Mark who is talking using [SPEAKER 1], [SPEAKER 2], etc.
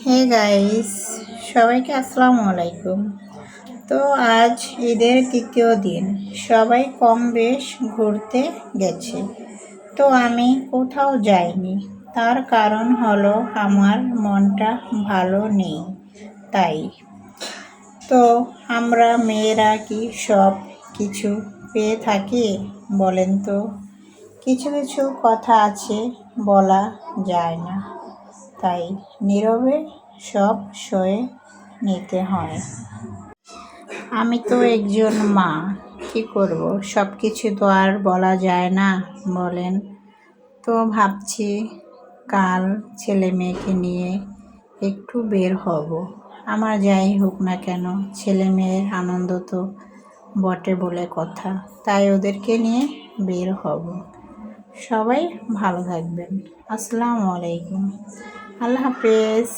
[SPEAKER 1] Hey guys, সবাইকে আসসালামু আলাইকুম। তো আজ ঈদের তৃতীয় দিন, সবাই কম বেশ ঘুরতে গেছে। তো আমি কোথাও যাইনি, তার কারণ হলো আমার মনটা ভালো নেই। তাই তো আমরা মেয়েরা কি সব কিছু পেয়ে থাকি বলেন তো? কিছু কিছু কথা আছে, বলা যায় না, তাই নীরবে সব সয়ে নিতে হয়। আমি তো একজন মা, কি করব, সব কিছু তো আর বলা যায় না বলেন। তো ভাবছি কাল ছেলে মেয়েকে নিয়ে একটু বের হব। আমার যাই হোক না কেন, ছেলে মেয়ের আনন্দ তো বটে বলে কথা, তাই ওদেরকে নিয়ে বের হব। সবাই ভালো থাকবেন। আসসালামু আলাইকুম। আল্লাহ হাফেজ।